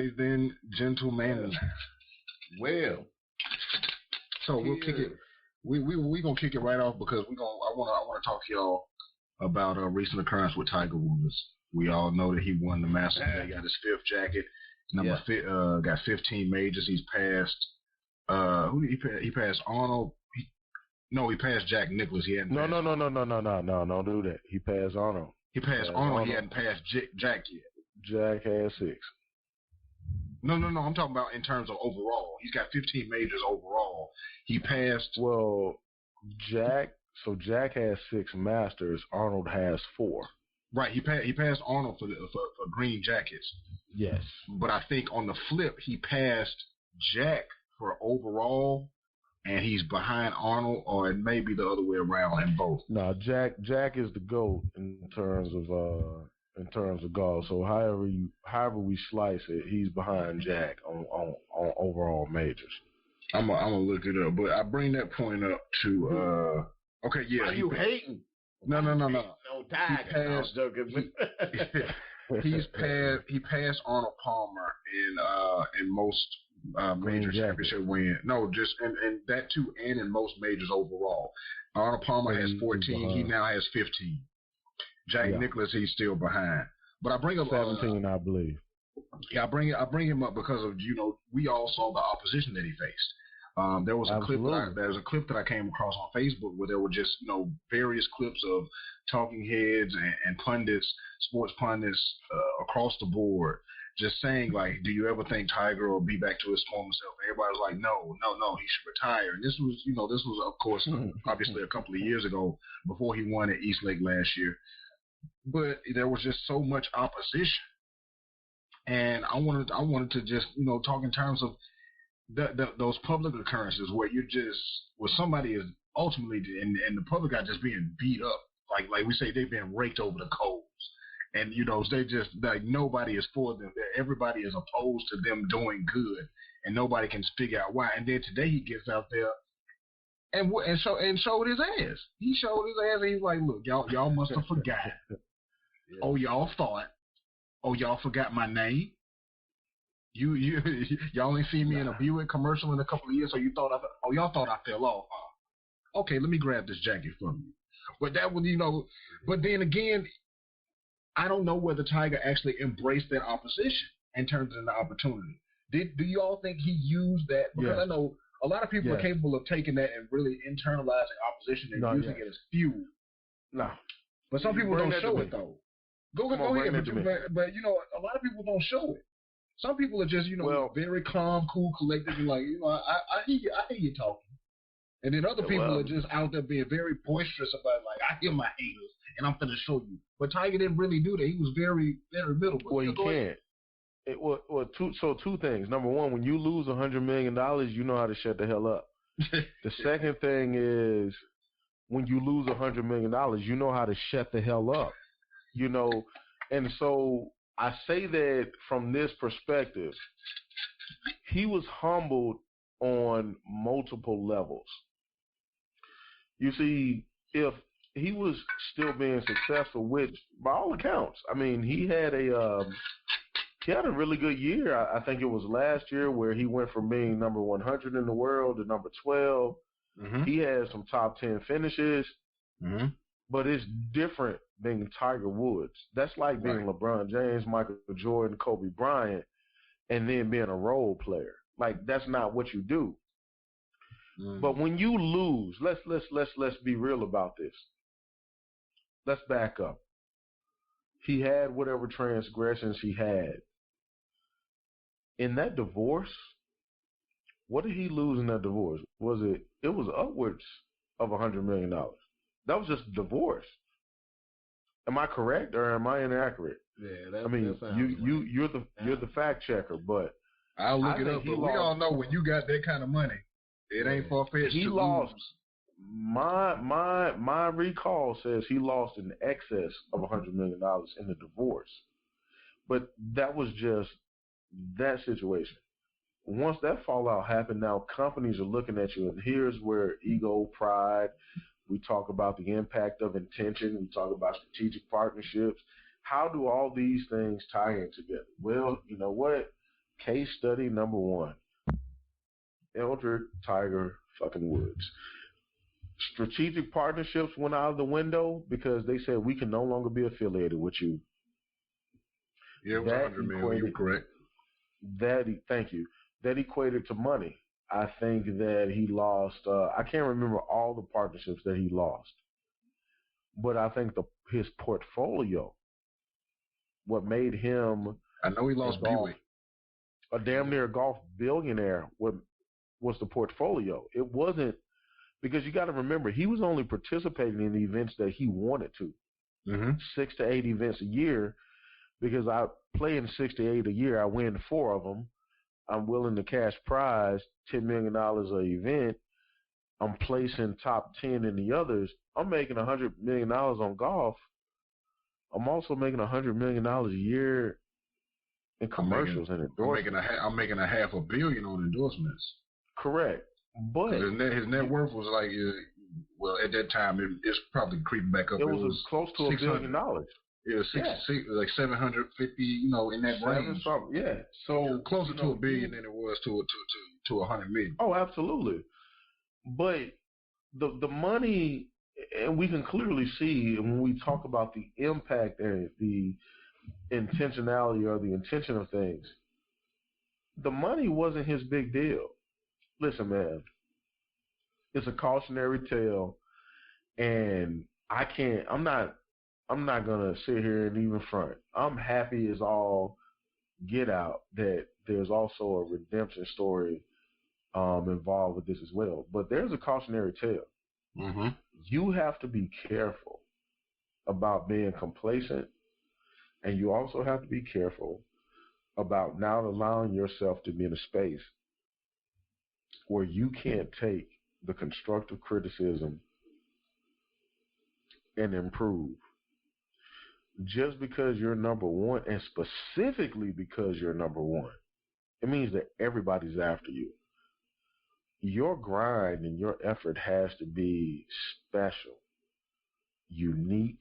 say then, gentlemen. Well, so we'll kick it. We gonna kick it right off because I wanna talk to y'all about a recent occurrence with Tiger Woods. We all know that he won the Masters. He got his 5th jacket. Got 15 majors. He's passed. Who did he pass? He passed Arnold. He passed Jack Nicklaus. He hadn't. No. Don't do that. He passed Arnold. He passed Arnold. He hadn't passed Jack yet. Jack had 6. No. I'm talking about in terms of overall. He's got 15 majors overall. He passed. Well, Jack has 6 Masters. Arnold has 4. Right. He passed Arnold for green jackets. Yes. But I think on the flip, he passed Jack for overall, and he's behind Arnold, or it may be the other way around in both. No, Jack is the GOAT in terms of golf. So however we slice it, he's behind Jack on overall majors. I'm gonna look it up, but I bring that point up to okay, yeah. Are you hating? No. No, Tiger. He passed Arnold Palmer in most major championship win. No, just and that too, and in most majors overall. Arnold Palmer has 14. He now has 15. Jack Nicklaus, he's still behind. But I bring up 17, I believe. Yeah, I bring him up because of we all saw the opposition that he faced. There was a clip that I came across on Facebook where there were just various clips of talking heads and pundits, sports pundits across the board, just saying like, do you ever think Tiger will be back to his former self? Everybody was like, no, he should retire. And this was of course obviously a couple of years ago before he won at Eastlake last year. But there was just so much opposition, and I wanted to just talk in terms of those public occurrences where somebody is ultimately and the public are just being beat up, like we say, they've been raked over the coals, and they just like nobody is for them. Everybody is opposed to them doing good, and nobody can figure out why. And then today he gets out there and showed his ass. He showed his ass, and he's like, look, y'all must have forgot. Oh, y'all thought. Oh, y'all forgot my name. Y'all ain't seen me in a Buick commercial in a couple of years, so y'all thought I fell off, huh? Okay, let me grab this jacket from you. But that was, but then again, I don't know whether Tiger actually embraced that opposition and turned it into opportunity. Do you all think he used that? Because I know a lot of people are capable of taking that and really internalizing opposition and using it as fuel. No. But some people don't show it, though. Go ahead, but a lot of people don't show it. Some people are just, very calm, cool, collected, and like, I hear you talking. And then other people are just out there being very boisterous about, like, I hear my haters, and I'm going to show you. But Tiger didn't really do that. He was very, very middle. Well, he can't. Two things. Number one, when you lose $100 million, you know how to shut the hell up. The second thing is, when you lose $100 million, you know how to shut the hell up. And so I say that from this perspective, he was humbled on multiple levels. You see, if he was still being successful, which by all accounts, I mean, he had a really good year. I think it was last year where he went from being number 100 in the world to number 12. Mm-hmm. He had some top 10 finishes. Mm-hmm. But it's different being Tiger Woods. That's like being LeBron James, Michael Jordan, Kobe Bryant, and then being a role player. Like, that's not what you do. Mm. But when you lose, let's be real about this. Let's back up. He had whatever transgressions he had. In that divorce, what did he lose in that divorce? It was upwards of $100 million. That was just a divorce. Am I correct or am I inaccurate? Yeah, you're the fact checker, but I'll look it up. But we all know when you got that kind of money, it ain't far-fetched. He lost. My recall says he lost in excess of $100 million in the divorce, but that was just that situation. Once that fallout happened, now companies are looking at you, and here's where ego, pride. We talk about the impact of intention. We talk about strategic partnerships. How do all these things tie in together? Well, you know what? Case study number one. Eldred Tiger fucking Woods. Strategic partnerships went out of the window because they said we can no longer be affiliated with you. Yeah, it was $100 million. You're correct. Thank you. That equated to money. I think that he lost. I can't remember all the partnerships that he lost, but I think his portfolio, what made him. I know he lost Buick. A damn near golf billionaire. What was the portfolio? It wasn't, because you got to remember, he was only participating in the events that he wanted to. 6 to 8 events a year, because I play in 6 to 8 a year. I win 4 of them. I'm willing to cash prize $10 million an event. I'm placing top 10 in the others. I'm making $100 million on golf. I'm also making $100 million a year in commercials and endorsements. I'm making $500 million on endorsements. Correct. But his net worth was like, well, at that time, it's probably creeping back up. It was close to $1 billion. Yeah, like 750, in that range. Yeah, so closer to $1 billion than it was to $100 million. Oh, absolutely. But the money, and we can clearly see when we talk about the impact and the intentionality or the intention of things, the money wasn't his big deal. Listen, man, it's a cautionary tale, and I'm not gonna sit here and even front. I'm happy as all get out that there's also a redemption story involved with this as well. But there's a cautionary tale. You have to be careful about being complacent, and you also have to be careful about not allowing yourself to be in a space where you can't take the constructive criticism and improve. Just because you're number one, and specifically because you're number one, it means that everybody's after you. Your grind and your effort has to be special, unique,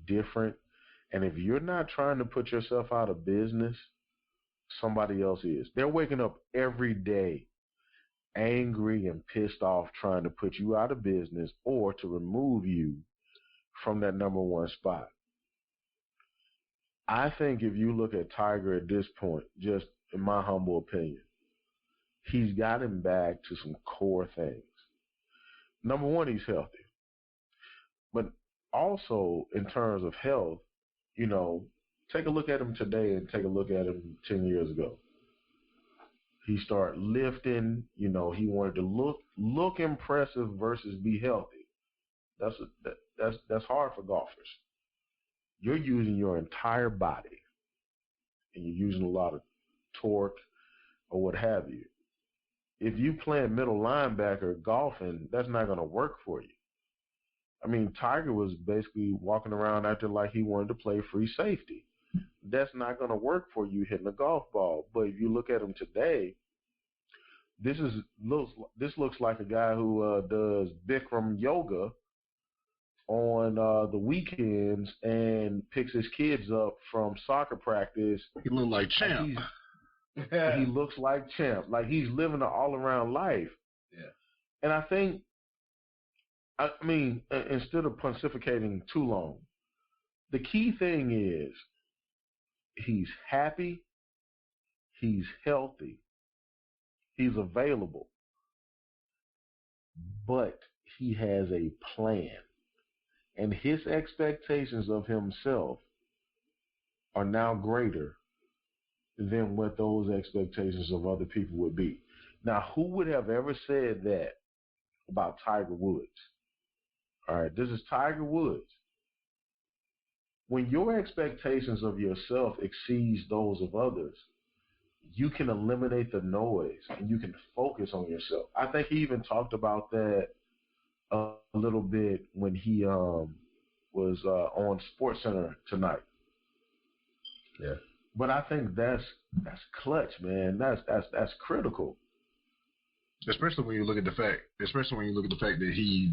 different. And if you're not trying to put yourself out of business, somebody else is. They're waking up every day angry and pissed off trying to put you out of business or to remove you from that number one spot. I think if you look at Tiger at this point, just in my humble opinion, he's gotten back to some core things. Number one, he's healthy. But also in terms of health, take a look at him today and take a look at him 10 years ago. He started lifting, he wanted to look impressive versus be healthy. That's hard for golfers. You're using your entire body, and you're using a lot of torque or what have you. If you playing middle linebacker golfing, that's not going to work for you. I mean, Tiger was basically walking around acting like he wanted to play free safety. That's not going to work for you hitting a golf ball. But if you look at him today, this looks like a guy who does Bikram yoga on the weekends and picks his kids up from soccer practice. He looks like Champ. He looks like Champ. Like he's living an all-around life. Yeah. And I think, instead of pontificating too long, the key thing is he's happy, he's healthy, he's available, but he has a plan. And his expectations of himself are now greater than what those expectations of other people would be. Now, who would have ever said that about Tiger Woods? All right, this is Tiger Woods. When your expectations of yourself exceeds those of others, you can eliminate the noise and you can focus on yourself. I think he even talked about that a little bit when he was on SportsCenter tonight. Yeah. But I think that's clutch, man. That's critical. Especially when you look at the fact that he,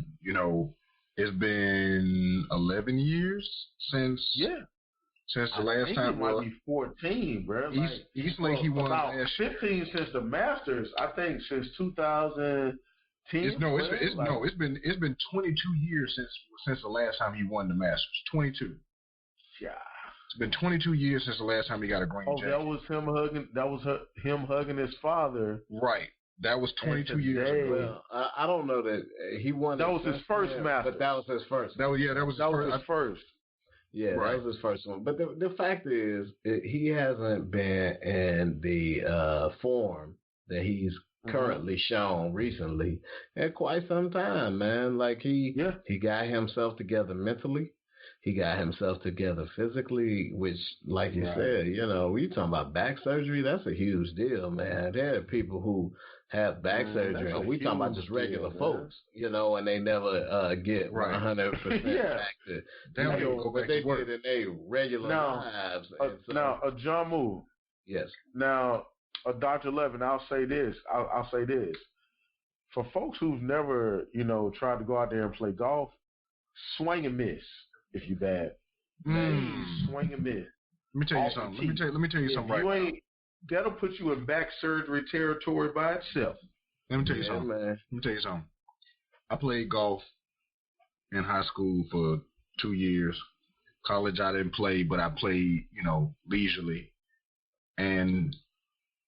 it's been 11 years since since the last time. It might be 14, bro. East Lake, he won about last 15 since the Masters. I think since 2010. It's been 22 years since the last time he won the Masters. 22. Yeah. It's been 22 years since the last time he got a green jacket. That was him hugging. That was him hugging his father. Right. That was 22 years ago. Well, I don't know that he won. That was his first Masters. But that was his first. That was his first. Yeah, right. That was his first one. But the fact is, he hasn't been in the form that he's currently shown recently in quite some time, man. Like he got himself together mentally. He got himself together physically, which, like you said, we talking about back surgery. That's a huge deal, man. There are people who have back surgery, and we talking about just regular folks, and they never get 100% back to what they did in their regular lives. Now, John Moore. Yes. Now, Dr. Levin, I'll say this. For folks who've never, tried to go out there and play golf, swing and miss. If you bad, swing and miss. Let me tell you something. Let me tell you something right now. That'll put you in back surgery territory by itself. Let me tell you something. Man. Let me tell you something. I played golf in high school for 2 years. College I didn't play, but I played, leisurely. And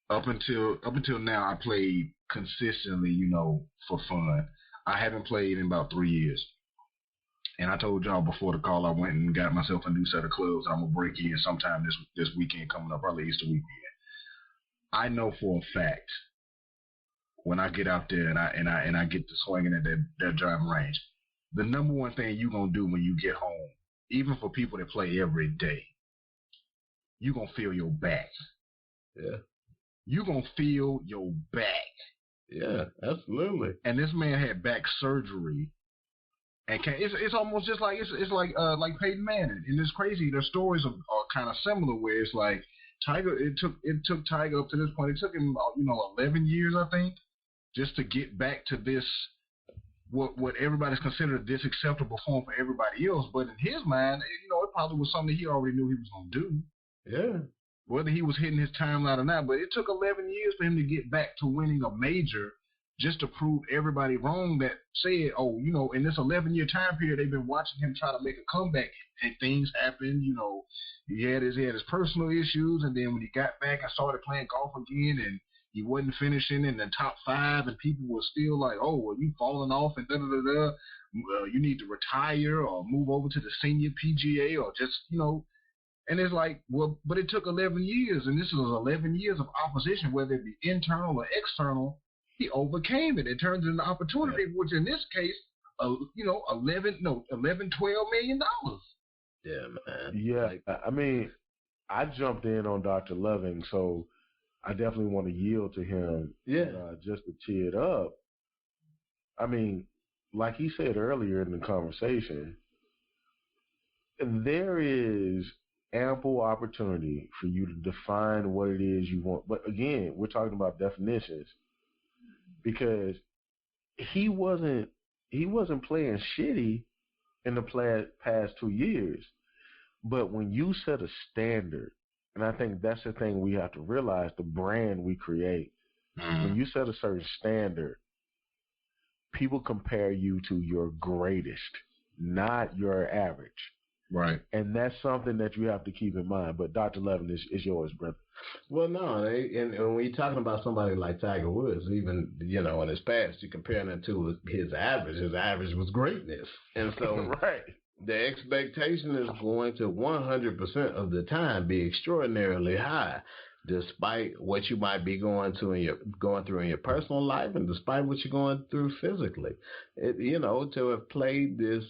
up until now, I played consistently, for fun. I haven't played in about 3 years. And I told y'all before the call, I went and got myself a new set of clubs. I'm gonna break in sometime this weekend coming up, probably Easter weekend. I know for a fact when I get out there and I get to swinging at that driving range, the number one thing you gonna do when you get home, even for people that play every day, you gonna feel your back. Yeah. You gonna feel your back. Yeah, absolutely. And this man had back surgery. And it's almost just like it's like Peyton Manning, and it's crazy. Their stories are kind of similar, where it's like Tiger. It took Tiger up to this point. It took him 11 years, I think, just to get back to this what everybody's considered this acceptable form for everybody else. But in his mind, it probably was something he already knew he was gonna do. Yeah. Whether he was hitting his timeline or not, but it took 11 years for him to get back to winning a major. Just to prove everybody wrong that said, in this 11-year time period, they've been watching him try to make a comeback, and things happened. He had his personal issues, and then when he got back and started playing golf again, and he wasn't finishing in the top 5, and people were still like, "Oh, well, you falling off," and you need to retire or move over to the senior PGA or just, And it's like, well, but it took 11 years, and this was 11 years of opposition, whether it be internal or external. He overcame it. It turned into an opportunity, which in this case, $12 million. Yeah, man. Yeah, I mean, I jumped in on Dr. Loving, so I definitely want to yield to him. Yeah, just to tee it up. I mean, like he said earlier in the conversation, there is ample opportunity for you to define what it is you want. But again, we're talking about definitions. Because he wasn't playing shitty in the past 2 years, but when you set a standard, and I think that's the thing we have to realize, the brand we create. When you set a certain standard, people compare you to your greatest, not your average. Right. And that's something that you have to keep in mind. But Dr. Levin is yours, brother. Well, no, and when you're talking about somebody like Tiger Woods, even, in his past, you're comparing it to his average. His average was greatness. And so right. The expectation is going to 100% of the time be extraordinarily high, despite what you might be going through in your personal life, and despite what you're going through physically. To have played this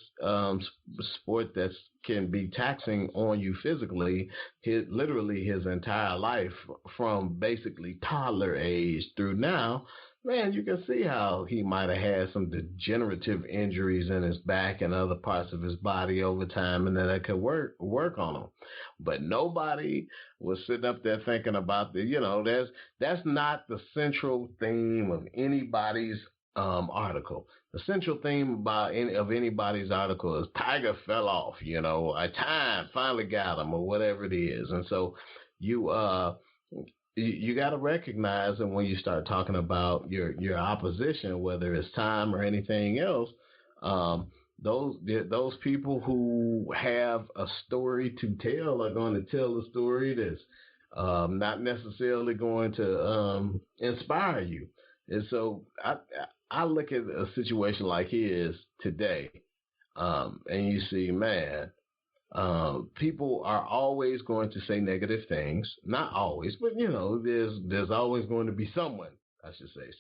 sport that can be taxing on you physically, literally his entire life, from basically toddler age through now. Man, you can see how he might have had some degenerative injuries in his back and other parts of his body over time, and that could work on him. But nobody was sitting up there thinking about that's not the central theme of anybody's article. The central theme about anybody's article is Tiger fell off, a time finally got him or whatever it is. And so you got to recognize, and when you start talking about your opposition, whether it's time or anything else, those people who have a story to tell are going to tell a story that's not necessarily going to inspire you. And so I look at a situation like his today, and you see, man, people are always going to say negative things. Not always, but there's always going to be someone, I should say,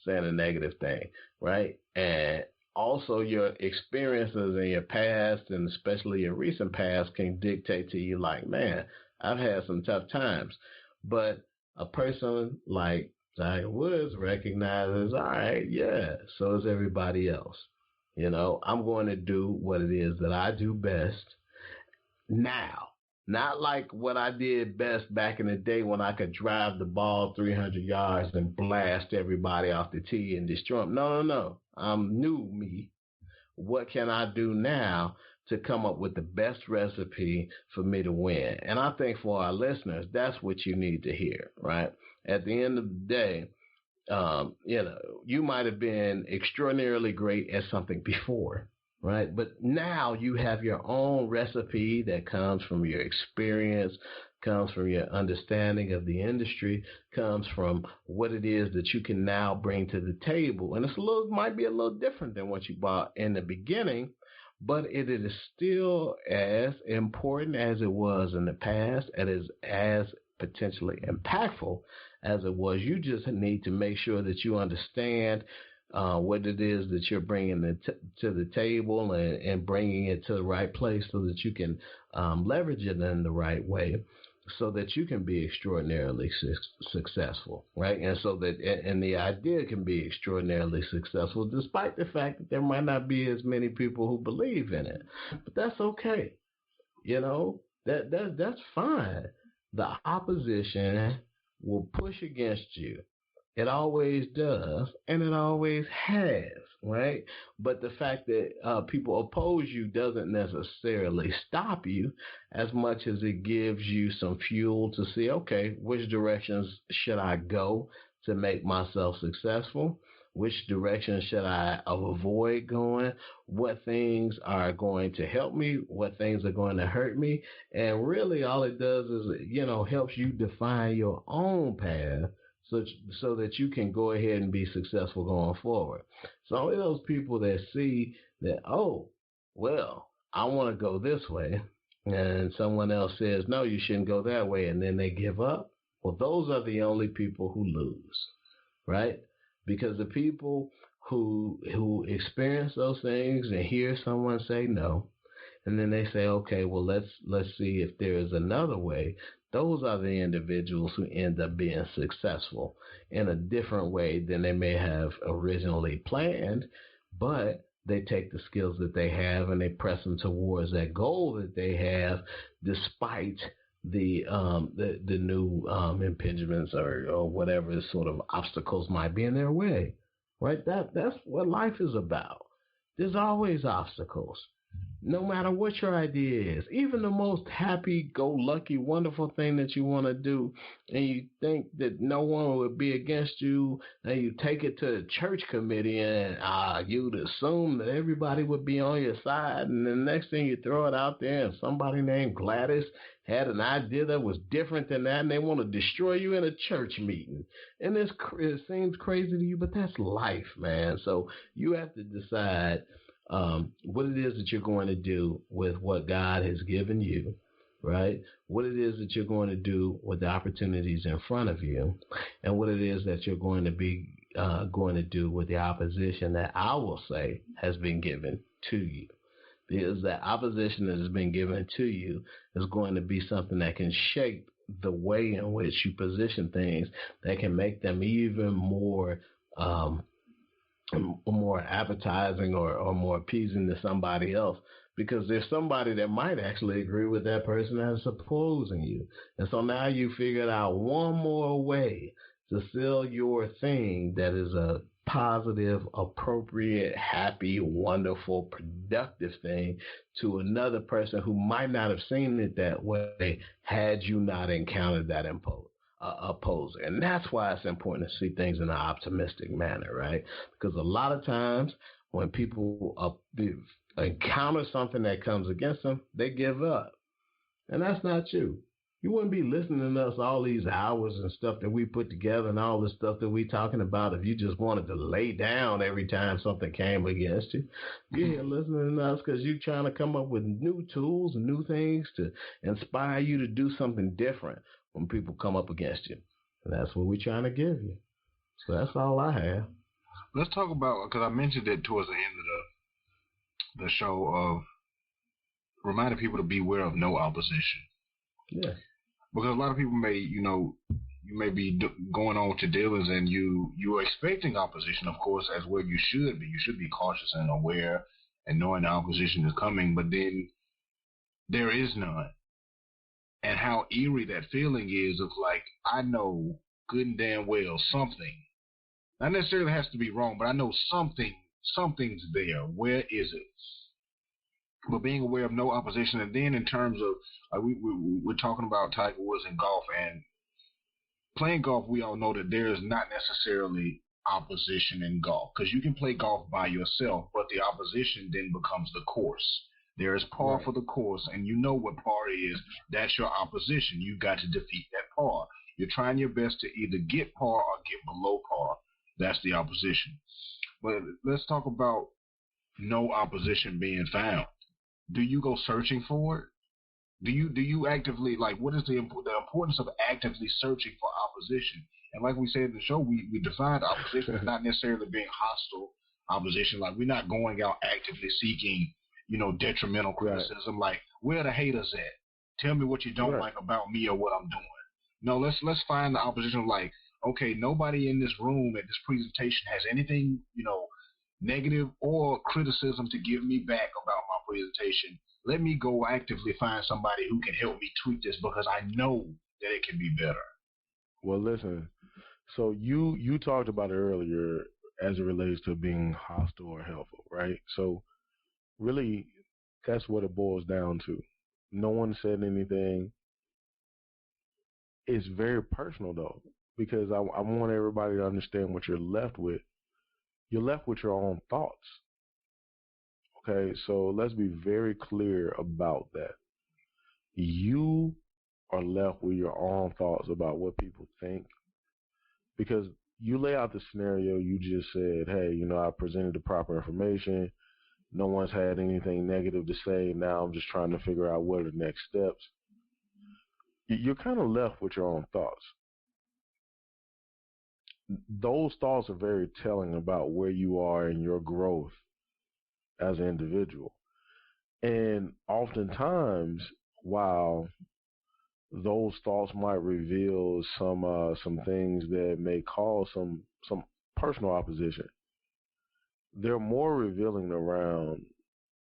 saying a negative thing, right? And also your experiences in your past, and especially your recent past, can dictate to you like, man, I've had some tough times. But a person like Tiger Woods recognizes, all right, yeah, so is everybody else. I'm going to do what it is that I do best now. Not like what I did best back in the day when I could drive the ball 300 yards and blast everybody off the tee and destroy them. No. I'm new me. What can I do now to come up with the best recipe for me to win? And I think for our listeners, that's what you need to hear, right? At the end of the day, you might have been extraordinarily great at something before, right? But now you have your own recipe that comes from your experience, comes from your understanding of the industry, comes from what it is that you can now bring to the table. And might be a little different than what you bought in the beginning, but it is still as important as it was in the past. It is as potentially impactful as it was. You just need to make sure that you understand what it is that you're bringing to the table and bringing it to the right place so that you can leverage it in the right way so that you can be extraordinarily successful, right? And so that and the idea can be extraordinarily successful despite the fact that there might not be as many people who believe in it. But that's okay. That's fine. The opposition will push against you. It always does, and it always has, right? But the fact that people oppose you doesn't necessarily stop you as much as it gives you some fuel to see, okay, which directions should I go to make myself successful? Which direction should I avoid going? What things are going to help me? What things are going to hurt me? And really all it does is, helps you define your own path so that you can go ahead and be successful going forward. So only those people that see that, oh, well, I want to go this way, and someone else says, no, you shouldn't go that way, and then they give up, well, those are the only people who lose, right? Because the people who experience those things and hear someone say no, and then they say, okay, well, let's see if there is another way. Those are the individuals who end up being successful in a different way than they may have originally planned, but they take the skills that they have and they press them towards that goal that they have, despite the new impingements or whatever sort of obstacles might be in their way. Right? That's what life is about. There's always obstacles. No matter what your idea is, even the most happy-go-lucky, wonderful thing that you want to do, and you think that no one would be against you, and you take it to the church committee, and you'd assume that everybody would be on your side, and the next thing you throw it out there, and somebody named Gladys had an idea that was different than that, and they want to destroy you in a church meeting. And it seems crazy to you, but that's life, man. So you have to decide what it is that you're going to do with what God has given you, right? What it is that you're going to do with the opportunities in front of you, and what it is that you're going to be going to do with the opposition that I will say has been given to you. Because that opposition that has been given to you is going to be something that can shape the way in which you position things, that can make them even more appetizing or more appeasing to somebody else, because there's somebody that might actually agree with that person that's opposing you. And so now you figured out one more way to sell your thing that is a positive, appropriate, happy, wonderful, productive thing to another person who might not have seen it that way had you not encountered that opposer. And that's why it's important to see things in an optimistic manner, right? Because a lot of times when people encounter something that comes against them, they give up. And that's not you. You wouldn't be listening to us all these hours and stuff that we put together and all the stuff that we talking about if you just wanted to lay down every time something came against you. You're here listening to us because you're trying to come up with new tools and new things to inspire you to do something different when people come up against you. And that's what we're trying to give you. So that's all I have. Let's talk about, because I mentioned it towards the end of the show, of reminding people to beware of no opposition. Yeah. Because a lot of people may, you may be going on with your dealings and you're expecting opposition, of course, as well you should be. You should be cautious and aware and knowing the opposition is coming, but then there is none. And how eerie that feeling is of like, I know good and damn well something. Not necessarily has to be wrong, but I know something's there. Where is it? But being aware of no opposition, and then in terms of we're talking about Tiger Woods and golf, and playing golf, we all know that there is not necessarily opposition in golf, because you can play golf by yourself, but the opposition then becomes the course. There is par right. for the course, and you know what par is. That's your opposition. You got to defeat that par. You're trying your best to either get par or get below par. That's the opposition. But let's talk about no opposition being found. Do you go searching for it? Do you actively, like, what is the importance of actively searching for opposition? And like we said in the show, we defined opposition as not necessarily being hostile opposition. Like, we're not going out actively seeking, detrimental criticism. Right. Like, where are the haters at? Tell me what you don't like about me or what I'm doing. No, let's find the opposition. Like, okay, nobody in this room at this presentation has anything, negative or criticism to give me back about my presentation. Let me go actively find somebody who can help me tweak this, because I know that it can be better. Well, listen, so you talked about it earlier as it relates to being hostile or helpful, right? So really, that's what it boils down to. No one said anything. It's very personal, though, because I want everybody to understand what you're left with. You're left with your own thoughts. Okay, so let's be very clear about that. You are left with your own thoughts about what people think, because you lay out the scenario. You just said, hey, I presented the proper information. No one's had anything negative to say. Now I'm just trying to figure out what are the next steps. You're kind of left with your own thoughts. Those thoughts are very telling about where you are in your growth as an individual. And oftentimes, while those thoughts might reveal some things that may cause some personal opposition, they're more revealing around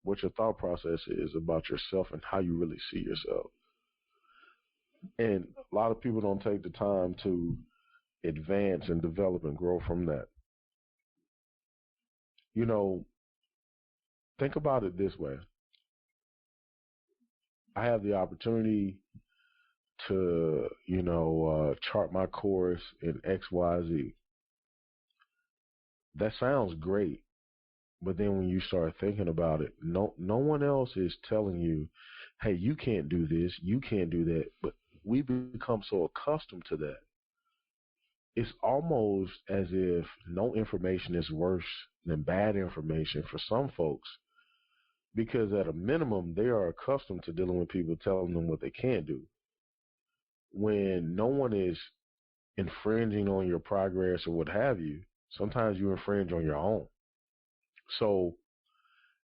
what your thought process is about yourself and how you really see yourself. And a lot of people don't take the time to advance and develop and grow from that. Think about it this way. I have the opportunity to, chart my course in XYZ. That sounds great. But then when you start thinking about it, no one else is telling you, hey, you can't do this, you can't do that. But we become so accustomed to that. It's almost as if no information is worse than bad information for some folks, because at a minimum, they are accustomed to dealing with people telling them what they can't do. When no one is infringing on your progress or what have you, sometimes you infringe on your own. So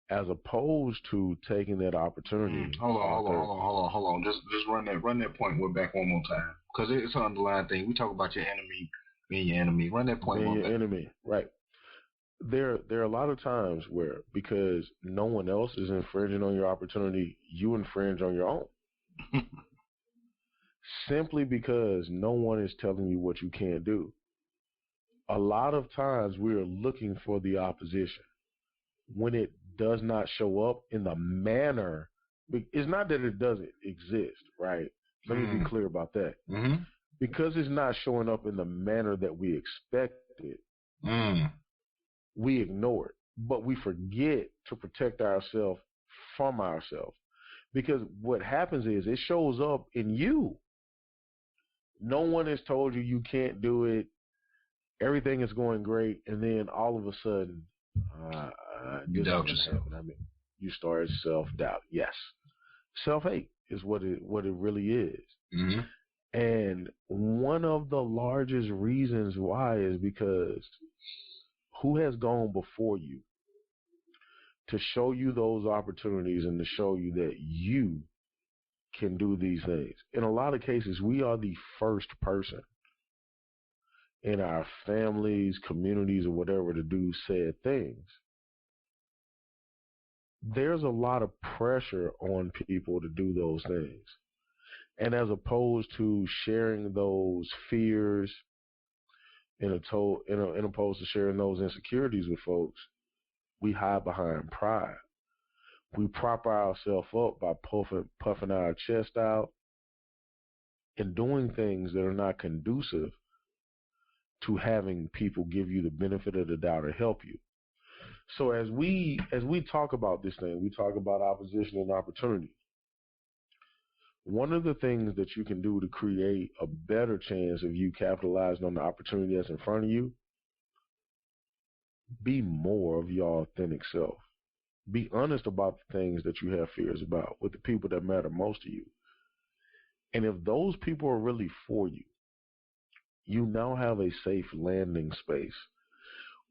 as opposed to taking that opportunity. Hold on. Just run that point back one more time, because it's an underlying thing. We talk about your enemy being your enemy. Run that point being your enemy, right? There are a lot of times where, because no one else is infringing on your opportunity, you infringe on your own. Simply because no one is telling you what you can't do. a lot of times we are looking for the opposition when it does not show up in the manner. It's not that it doesn't exist, right? Let me be clear about that. Mm-hmm. Because it's not showing up in the manner that we expected, we ignore it. But we forget to protect ourselves from ourselves. Because what happens is it shows up in you. No one has told you you can't do it. Everything is going great. And then all of a sudden, you doubt yourself. I mean, you start self-doubt. Yes. Self-hate is what it really is. Mm-hmm. And one of the largest reasons why is because who has gone before you to show you those opportunities and to show you that you can do these things. In a lot of cases, we are the first person in our families, communities, or whatever to do said things. There's a lot of pressure on people to do those things. And as opposed to sharing those fears and opposed to sharing those insecurities with folks, we hide behind pride. We prop ourselves up by puffing our chest out and doing things that are not conducive to having people give you the benefit of the doubt or help you. So as we talk about this thing, we talk about opposition and opportunity. One of the things that you can do to create a better chance of you capitalizing on the opportunity that's in front of you, be more of your authentic self. Be honest about the things that you have fears about with the people that matter most to you. And if those people are really for you, you now have a safe landing space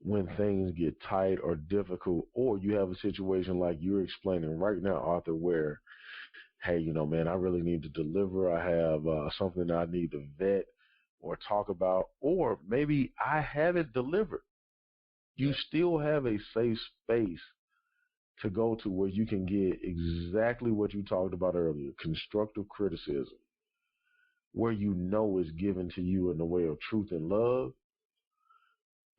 when things get tight or difficult, or you have a situation like you're explaining right now, Arthur, where, hey, man, I really need to deliver. I have something I need to vet or talk about, or maybe I haven't delivered. You still have a safe space to go to where you can get exactly what you talked about earlier, constructive criticism, where is given to you in the way of truth and love,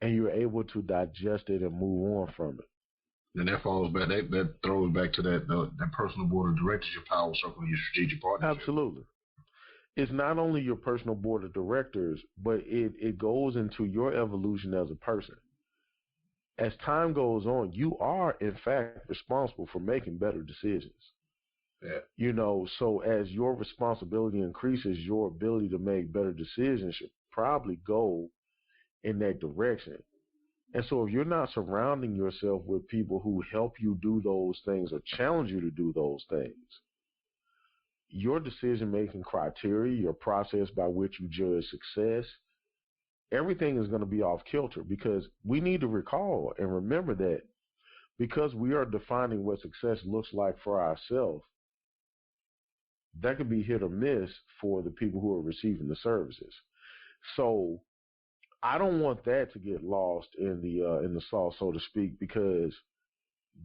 and you're able to digest it and move on from it. And that falls back. That throws back to that personal board of directors, your power circle, and your strategic partnership. Absolutely. It's not only your personal board of directors, but it goes into your evolution as a person. As time goes on, you are, in fact, responsible for making better decisions. Yeah. So as your responsibility increases, your ability to make better decisions should probably go in that direction. And so if you're not surrounding yourself with people who help you do those things or challenge you to do those things, your decision-making criteria, your process by which you judge success, everything is going to be off kilter, because we need to recall and remember that because we are defining what success looks like for ourselves, that could be hit or miss for the people who are receiving the services. So I don't want that to get lost in the sauce, so to speak, because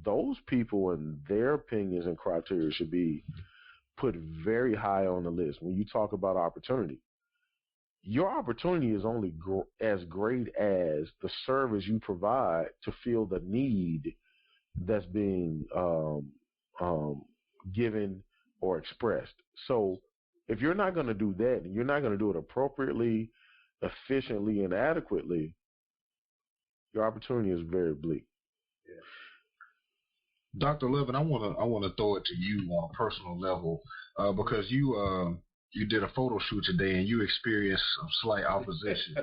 those people and their opinions and criteria should be put very high on the list. When you talk about opportunity, your opportunity is only as great as the service you provide to fill the need that's being given or expressed. So if you're not going to do that, and you're not going to do it appropriately, efficiently, and adequately, your opportunity is very bleak. Yeah. Dr. Levin, I want to throw it to you on a personal level because you did a photo shoot today and you experienced some slight opposition.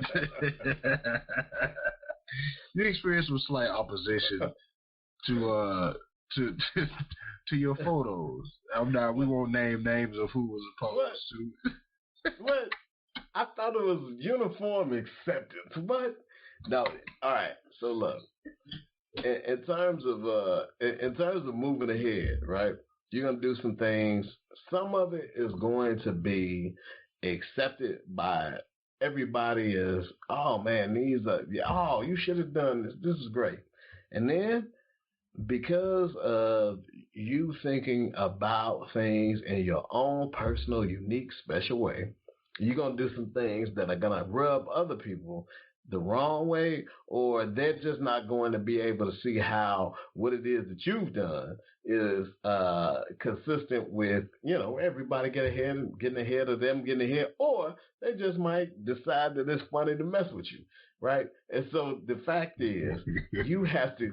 You experienced some slight opposition to your photos. We won't name names of who was opposed to. What? I thought it was uniform acceptance. What? No. All right. So look, in terms of moving ahead, right? You're gonna do some things. Some of it is going to be accepted by everybody as, oh man, you should have done this. This is great. And then because of you thinking about things in your own personal, unique, special way, you're going to do some things that are going to rub other people the wrong way, or they're just not going to be able to see how what it is that you've done is consistent with, everybody getting ahead of them, getting ahead, or they just might decide that it's funny to mess with you, right? And so the fact is, you have to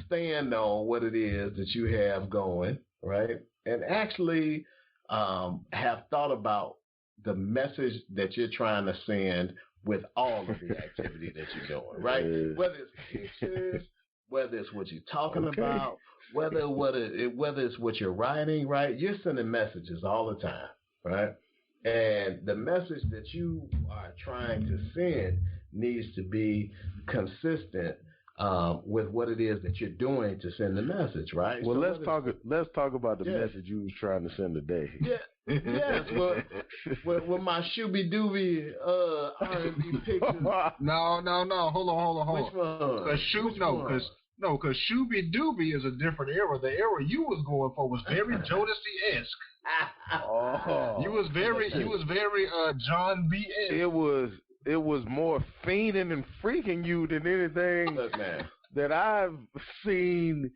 stand on what it is that you have going, right? And actually have thought about the message that you're trying to send with all of the activity that you're doing, right? Whether it's pictures, whether it's what you're talking about, whether it's what you're writing, right? You're sending messages all the time, right? And the message that you are trying to send needs to be consistent with what it is that you're doing to send the message, right? Well, so let's talk about the message you was trying to send today. Yeah. Yes, with my shooby dooby R&B pictures. No. Hold on. Which one? Because shooby dooby is a different era. The era you was going for was very Jodeci-esque. You was very John B-esque. It was more fiending and freaking you than anything that I've seen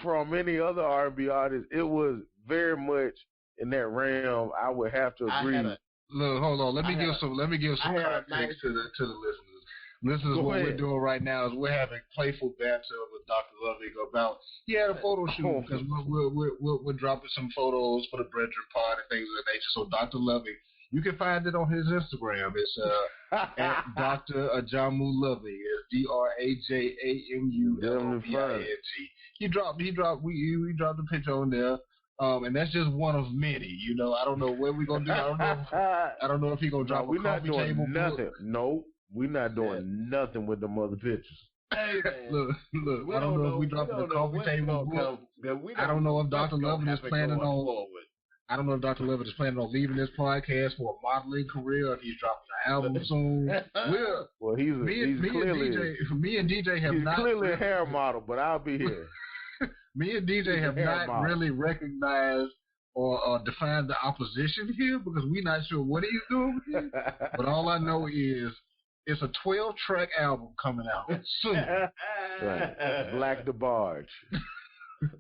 from any other R&B artist. It was very much in that realm. I would have to agree. Look, hold on. Let me give some context to the listeners. Listeners, what we're doing right now is we're having playful banter with Dr. Loving about he had a photo shoot because we're dropping some photos for the BREADren Pod and things of that nature. So Dr. Loving, you can find it on his Instagram. It's at Dr. Ajamu Loving. It's DRAJAMU. He dropped the picture on there. And that's just one of many. I don't know what we're gonna do. I don't know if he's gonna drop a coffee table. Nothing. No, we're not doing nothing with them other pictures. Hey, look. I don't know if we dropping the coffee table book. I don't know if Dr. Lovin is planning on. I don't know if Dr. Lovin is planning on leaving this podcast for a modeling career. If he's dropping an album soon. Well, he's clearly a hair model, but I'll be here. Me and DJ have not really recognized or defined the opposition here because we're not sure what he's doing with it. But all I know is it's a 12-track album coming out soon. Right. Black the Barge.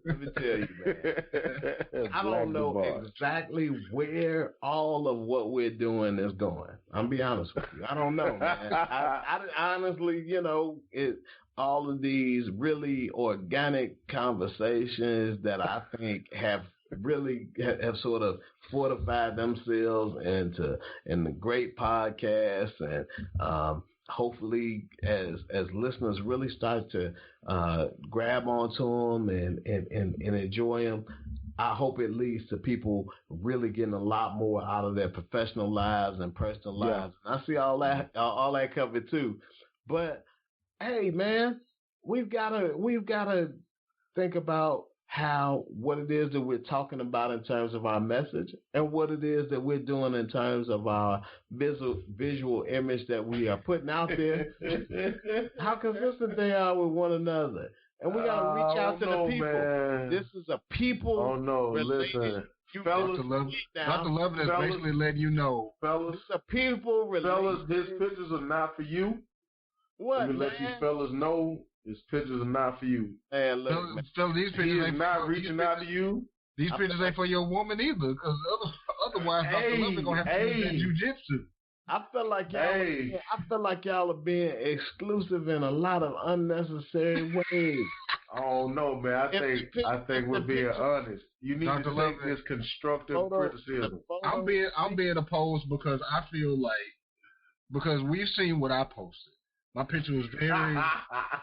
Let me tell you, man. I don't know exactly where all of what we're doing is going. I'm be honest with you. I don't know, man. I honestly, all of these really organic conversations that I think have sort of fortified themselves into great podcasts, and hopefully as listeners really start to grab onto them and enjoy them, I hope it leads to people really getting a lot more out of their professional lives and personal lives. And I see all that covered too. But hey, man, we've gotta think about what it is that we're talking about in terms of our message and what it is that we're doing in terms of our visual image that we are putting out there, how consistent they are with one another. And we got to reach out to the people. Man. This is a people. Oh, no, listen. Fellas, Dr. Lovin is basically letting you know. Fellas, it's a people relationship. Fellas, his pictures are not for you. What, Let me let you fellas know. His pictures are not for you. Man, look, fellas, these pictures ain't not reaching out to you. These pictures ain't for your woman either, because otherwise Dr. Lovin gonna have to do that jujitsu. I feel like y'all are being exclusive in a lot of unnecessary ways. Oh no, man! I think we're being honest. You need to take this constructive criticism. I'm being opposed because I feel like because we've seen what I posted. My picture was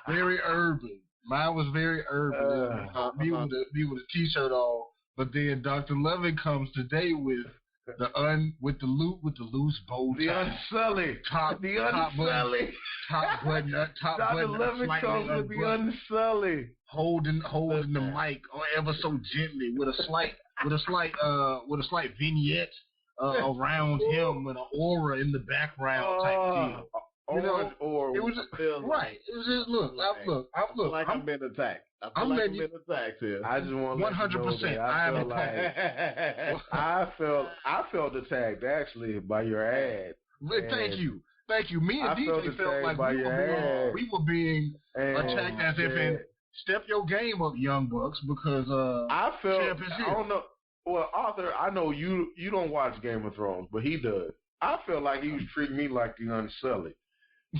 very urban. Mine was very urban. Me with a t-shirt on. But then Dr. Lovin comes today with the loose bow tie. The unsullied. Top button. Dr. Lovin comes with the unsullied. Holding the mic ever so gently with a slight vignette around him with an aura in the background type deal. It was just right. It was just look. I'm being attacked. I'm being attacked here. I just want to 100%. I felt attacked actually by your ad. Thank you. Thank you. Me and DJ felt like we were being attacked as if in step your game up, Young Bucks, because I don't know. Well, Arthur, I know you don't watch Game of Thrones, but he does. I felt like he was treating me like the Unsullied,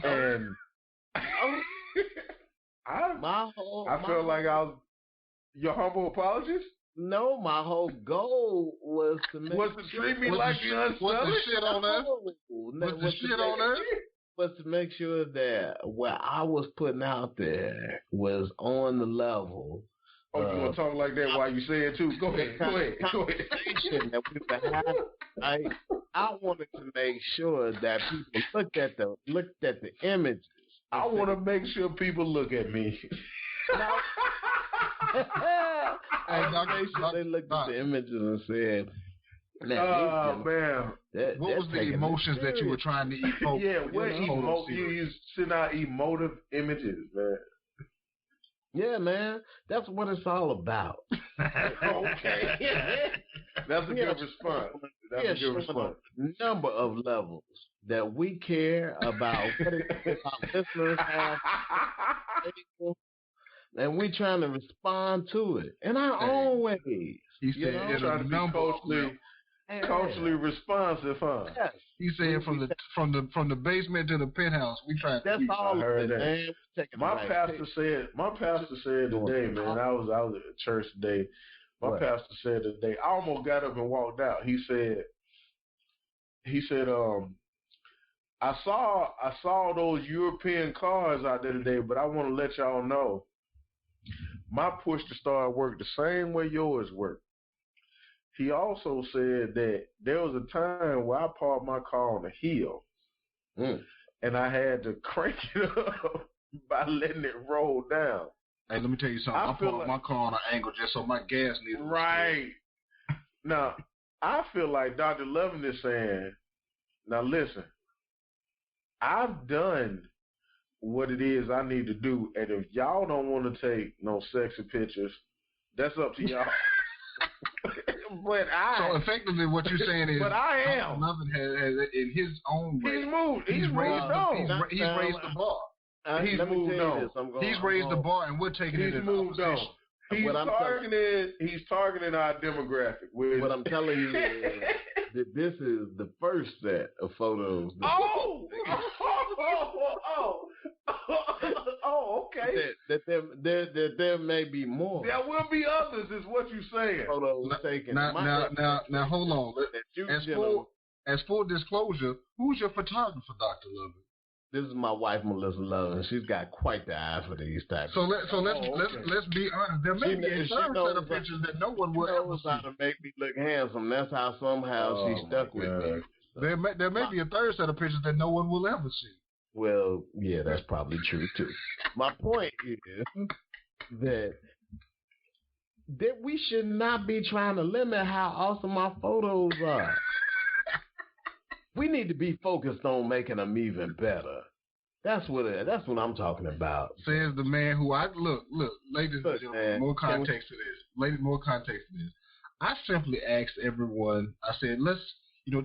and I felt like I was your humble apologist. No, my whole goal was to treat me like the Unsullied. Was the shit on us? Was the shit on us? Was to make sure that what I was putting out there was on the level. Oh, you want to talk like that while you say it too? Go ahead. That we were having, I wanted to make sure that people looked at the images. I want to make sure people look at me. They looked at the images and said, "Oh man, what was the emotions that you were trying to evoke?" Yeah, you send out emotive images, man. Yeah, man, that's what it's all about. Okay, that's a good response. That's a good response. Number of levels that we care about what our listeners have, and we trying to respond to it in our own ways. He said, trying to be culturally responsive, huh? Yes. He's saying from the basement to the penthouse, we trying. That's all. I heard that. My pastor said today, man. I was at church today. My pastor said today. I almost got up and walked out. He said, I saw those European cars out there today, but I want to let y'all know my push to start work the same way yours work. He also said that there was a time where I parked my car on a hill, and I had to crank it up by letting it roll down. Hey, let me tell you something. I parked my car on an angle just so my gas needle was right. Now, I feel like Dr. Lovin is saying, now listen, I've done what it is I need to do, and if y'all don't want to take no sexy pictures, that's up to y'all. So effectively, what you're saying is, but I am. Lovin has in his own way. He's raised the bar. He's moved on. He's raised the bar, and we're taking it in opposition. He's targeting our demographic. What I'm telling you is that this is the first set of photos. Okay. That there may be more. There will be others, is what you're saying. Photos taken. Now, hold on. As full disclosure, who's your photographer, Dr. Lovin? This is my wife, Melissa Lovin. She's got quite the eye for these types. So let's be honest. There may be a third set of pictures that no one will ever see. How to make me look handsome. That's how somehow she stuck with me. There may be a third set of pictures that no one will ever see. Well, yeah, that's probably true too. My point is that we should not be trying to limit how awesome our photos are. We need to be focused on making them even better. That's what I'm talking about. Says the man who look, ladies and gentlemen, more context to this. I simply asked everyone. I said, let's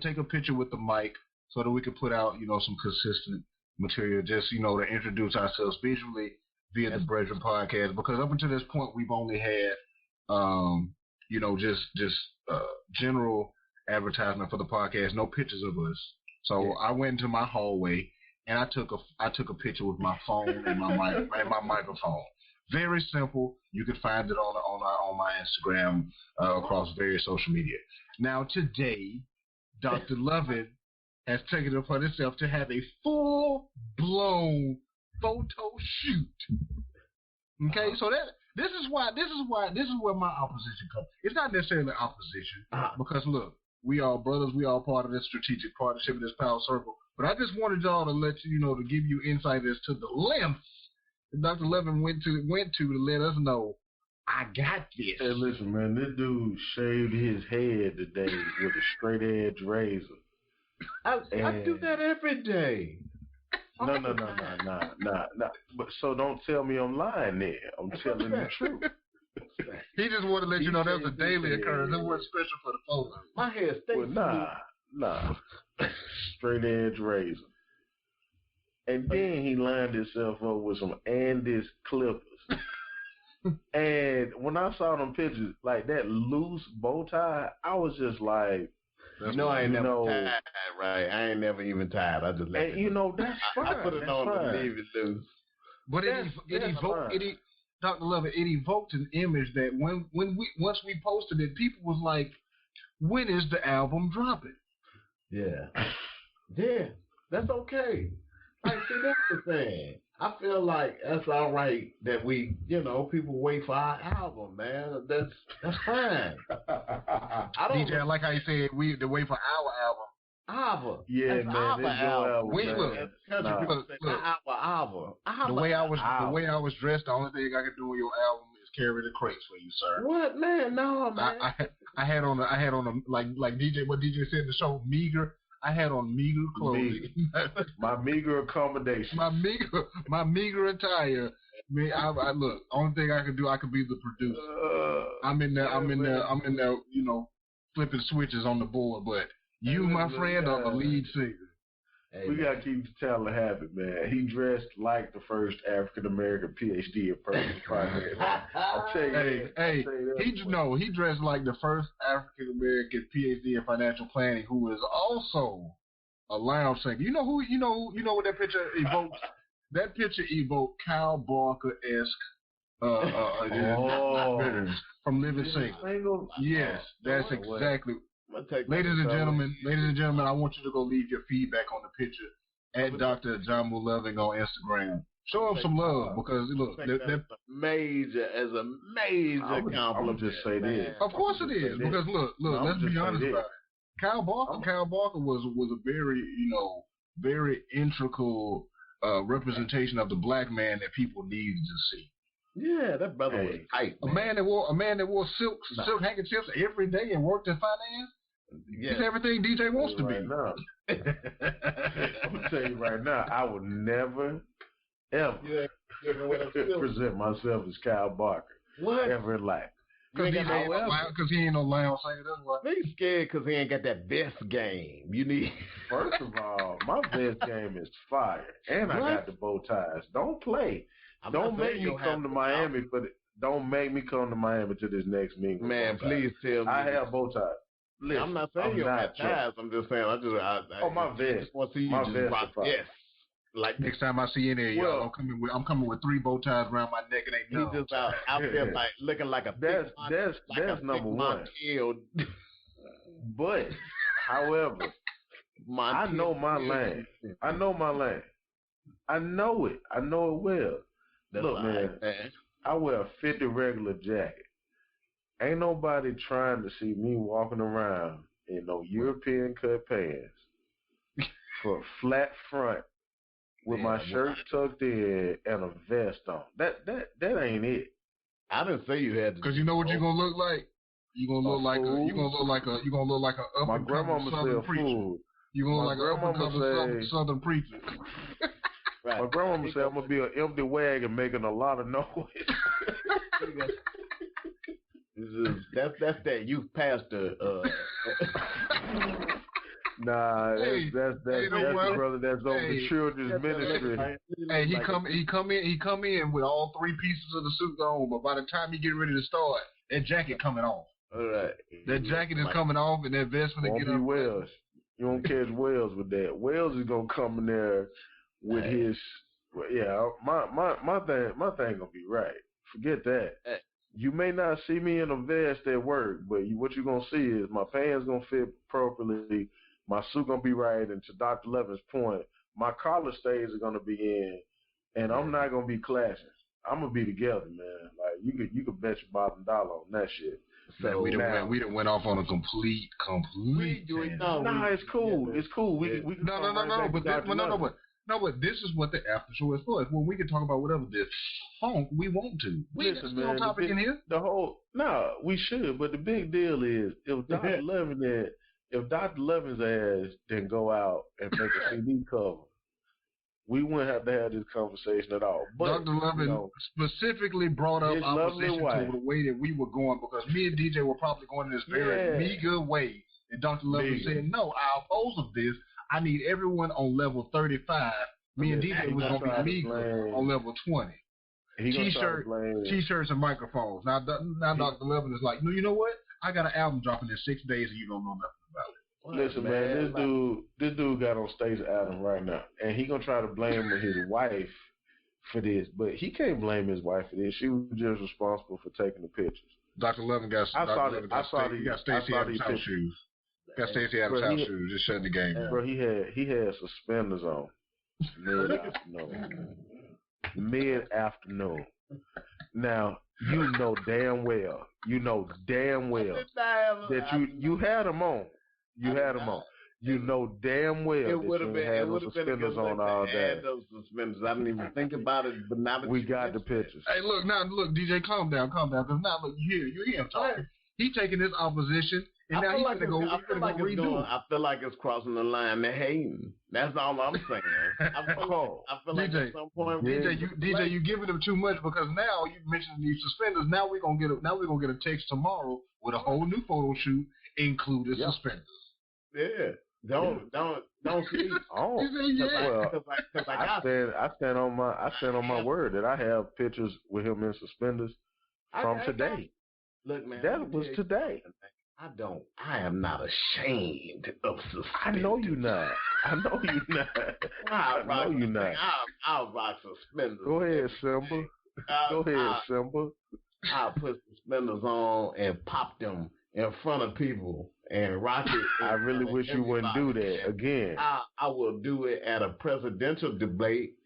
take a picture with the mic so that we can put out some consistent material, just to introduce ourselves visually via the BREADren podcast. Because up until this point, we've only had just general advertisement for the podcast, no pictures of us. So I went into my hallway and I took a picture with my phone and my microphone. Very simple. You can find it on my Instagram across various social media. Now today, Dr. Lovin has taken it upon himself to have a full-blown photo shoot. Okay, so this is where my opposition comes. It's not necessarily opposition because look, we are brothers. We are part of this strategic partnership, this power circle. But I just wanted y'all to let to give you insight as to the lengths that Dr. Lovin went to let us know I got this. Hey, listen, man, this dude shaved his head today with a straight edge razor. I do that every day. No. But so don't tell me I'm lying there. I'm telling the truth. He just wanted to let you know that's a daily occurrence. It wasn't special for the photo. My hair stays. Well, nah. Straight edge razor. And then he lined himself up with some Andes Clippers. And when I saw them pictures, like that loose bow tie, I was just like, I ain't never tied, right? I ain't never even tied. I just let it. That's fine. I put it on to leave it loose. But it evoked, Dr. Love, it evoked an image that once we posted it, people was like, when is the album dropping? Yeah. Yeah. That's okay. Like, see, that's the thing. I feel like that's all right that we, people wait for our album, man. That's fine. I don't DJ, I like how you said we had to wait for our album. Ava. Yeah, that's man, it's your album. Ava. The way I was dressed, the only thing I could do with your album is carry the crates for you, sir. What, man? No, man. I had on like DJ, what DJ said in the show, meager. I had on meager clothing. My meager accommodation. My meager attire. Man, I look. Only thing I could do, I could be the producer. I'm in there, flipping switches on the board. But you, my friend, are the lead singer. Hey, we gotta keep the talent happy, man. He dressed like the first African American PhD in personal finance. I tell you, he dressed like the first African American PhD in financial planning, who is also a lounge singer. You know what that picture evokes? That picture evoked Kyle Barker-esque from Living Single. Yes, that's exactly. Ladies and gentlemen, I want you to go leave your feedback on the picture at Dr. Jamu Loving on Instagram. Show him some love because look, that's a major compliment. I'm just say this. Of course it is because look, let's be honest about it. Kyle Barker was a very integral representation of the black man that people needed to see. Yeah, that brother was tight. A man that wore silk handkerchiefs every day and worked in finance. Yeah. It's everything DJ wants to be. Now. I'm gonna tell you right now, I would never ever present myself as Kyle Barker. What? Ever in life. Because he ain't no lounge singer. That's why. He's scared because he ain't got that best game. You need. First of all, my best game is fire, and I got the bow ties. Don't play. Don't make me come to Miami Don't make me come to Miami to this next meeting. Man, please tell me. I have bow ties. Listen, I'm not saying you have ties. I'm just saying. My vest. Just want to see you just drop. Yes. Like next time I see any of y'all, I'm coming with 3 bow ties around my neck and ain't none. He just out there like looking like a that's number one. But however, I know my lane. I know my lane. I know it. I know it well. Look, man, I wear a 50 regular jacket. Ain't nobody trying to see me walking around in no European cut pants for a flat front with my shirt tucked in and a vest on. That ain't it. I didn't say you had to. Because you know what you're gonna look like. You're gonna look like a up my and grandmama Southern preacher. Food. You're gonna look like an up and coming Southern preacher. Right. My grandmama said I'm gonna be an empty wagon making a lot of noise. That's that youth pastor. Nah, that's the brother that's on the children's ministry. Hey, he come in with all 3 pieces of the suit on, but by the time he get ready to start, that jacket coming off. All right. That jacket is coming off, and that vest when they get up. Wells. You don't catch Wells with that. Wells is gonna come in there with his. Yeah, my thing gonna be right. Forget that. You may not see me in a vest at work, but what you're gonna see is my pants gonna fit properly. My suit gonna be right, and to Dr. Levin's point, my collar stays are gonna be in, and I'm not gonna be clashing. I'm gonna be together, man. Like you could bet your bottom dollar on that shit. So we done went off on a complete. Nah, it's cool. It's cool. But this is what the after show is for. It's when we can talk about whatever this funk we want to. Listen, man, no topic in here. We should. But the big deal is if Dr. Levin's ass didn't go out and make a CD cover, we wouldn't have to have this conversation at all. But Dr. Levin specifically brought up opposition to the way that we were going because me and DJ were probably going in this very meager way. And Dr. Levin said, no, I oppose of this. I need everyone on level 35 Me and DJ was gonna be legal on level 20. T-shirts and microphones. Now Dr. Levin is like, no, you know what? I got an album dropping in 6 days and you don't know nothing about it. Listen, man, this dude got on Stacey Adams right now, and he gonna try to blame his wife for this, but he can't blame his wife for this. She was just responsible for taking the pictures. Dr. Levin got Stacey Adams house shoes. Got Stacey Adams house shoes. Just shutting the game. Bro, he had suspenders on mid-afternoon. Now you know damn well that you had them on. You had them on. You know damn well it would have been suspenders on all day. Those suspenders. I didn't even think about it, but now that we got the pictures. Hey, look, DJ, calm down, because now look, you hear him talking. He taking his opposition, and now he's gonna go redo it. I feel like it's crossing the line. They're hating. That's all I'm saying. I feel like DJ, at some point, DJ, you giving them too much because now you mentioned these suspenders. Now we're gonna get a text tomorrow with a whole new photo shoot including suspenders. Yeah. Don't sleep. Oh, I stand on my word that I have pictures with him in suspenders from today. Look, man, that was today. I am not ashamed of suspenders. I know you're not. I'll rock suspenders. Go ahead, Simba. I'll put suspenders on and pop them in front of people and rock it. I really wish you wouldn't do that again. I will do it at a presidential debate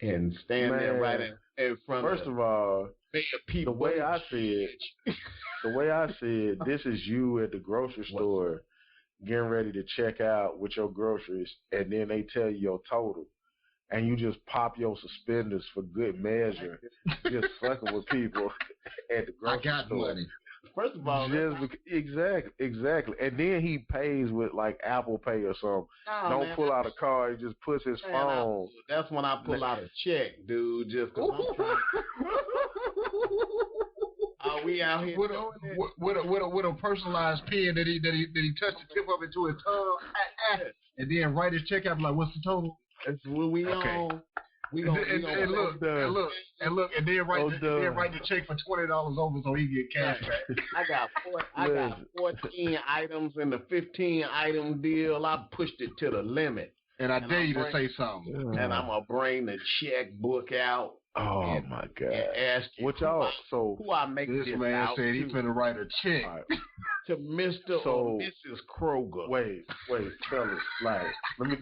and stand there right in front First of all, the way I see it, this is you at the grocery store getting ready to check out with your groceries, and then they tell you your total, and you just pop your suspenders for good measure, just fucking with people at the grocery store. I got money. First of all, exactly. And then he pays with like Apple Pay or something. Don't pull out a card. He just puts his phone. That's when I pull out a check, dude. Just because I'm trying. We out here with a personalized pen that he touched the tip of it to his tongue, and then write his check out like, what's the total? That's what we on. And then write the check for $20 over so he get cash back. I got 14 items in the 15-item deal. I pushed it to the limit. And I dare you to say something. And I'm gonna bring the checkbook out. Oh my God! And ask you who I make this man out said he's gonna write a check to Mr. or Mrs. Kroger. Wait, fellas, like let me.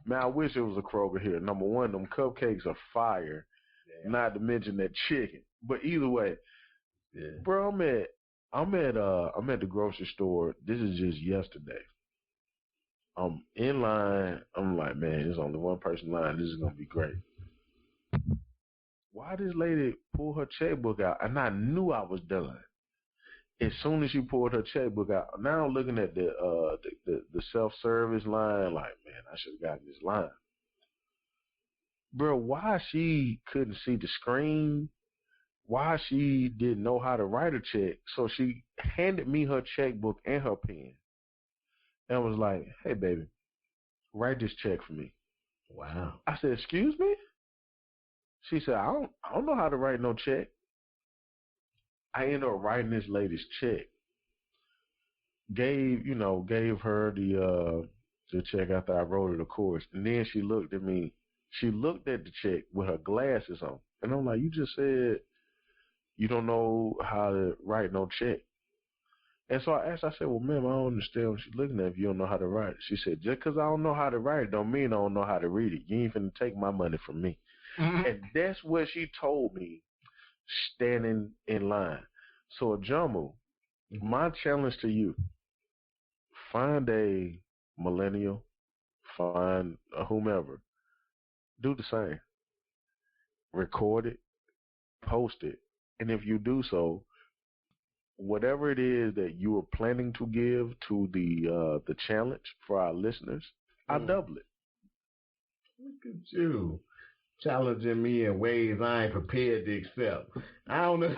Man, I wish it was a Kroger here. Number one, them cupcakes are fire. Yeah. Not to mention that chicken. But either way, bro, I'm at the grocery store. This is just yesterday. I'm in line. I'm like, man, there's only one person in line. This is gonna be great. Why this lady pull her checkbook out? And I knew I was done. As soon as she pulled her checkbook out, now I'm looking at the self-service line, like, man, I should have gotten this line. Bro, why she couldn't see the screen? Why she didn't know how to write a check? So she handed me her checkbook and her pen. And was like, hey, baby, write this check for me. Wow. I said, excuse me? She said, I don't know how to write no check. I ended up writing this lady's check. Gave her the check after I wrote it, of course. And then she looked at me. She looked at the check with her glasses on. And I'm like, you just said you don't know how to write no check. And so I asked, I said, well, ma'am, I don't understand what you're looking at if you don't know how to write it. She said, just because I don't know how to write it don't mean I don't know how to read it. You ain't finna take my money from me. Mm-hmm. And that's what she told me standing in line. So, Jamu, my challenge to you, find a millennial, find a whomever, do the same. Record it, post it, and if you do so, whatever it is that you are planning to give to the challenge for our listeners, I double it. Look at you. Challenging me in ways I ain't prepared to accept. I don't know.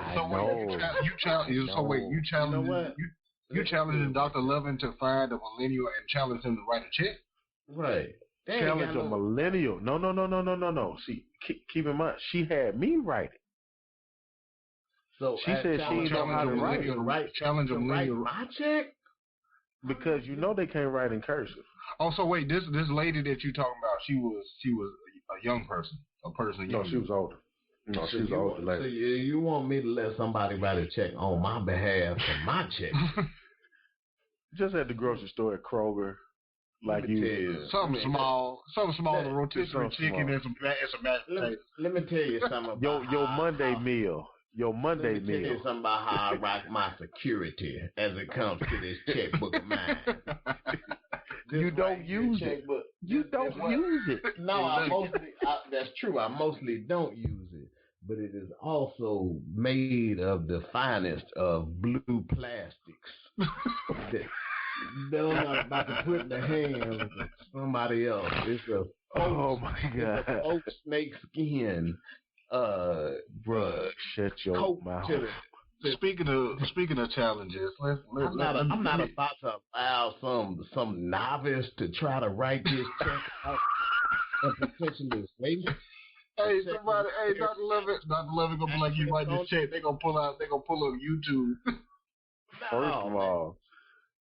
You challenging Dr. Levin to find a millennial and challenge him to write a check? Right. Challenge a millennial. No. See, keep in mind, she had me write it. So she said she didn't know how to write it. Challenge a millennial. My check? Because you know they can't write in cursive. Oh, so wait, this lady that you talking about, she was a young person, a person young. No, she was older. No, she was older lady. So you want me to let somebody write a check on my behalf for my check? Just at the grocery store at Kroger. Like you, something small, a rotisserie chicken and some mashed potatoes. Let me tell you something about your Monday meal. Your Monday meal. Let me tell you something about how I rock my security as it comes to this checkbook of mine. You don't use it. You don't use it. No, that's true. I mostly don't use it, but it is also made of the finest of blue plastics. They're not about to put in the hands of somebody else. It's a oak snake skin, bruh. Shut your mouth. Speaking of challenges, I'm not about to allow some novice to try to write this check out and potentially waste. Hey, somebody, Dr. Levitt gonna be like, you write this check, they gonna pull up YouTube. First of all,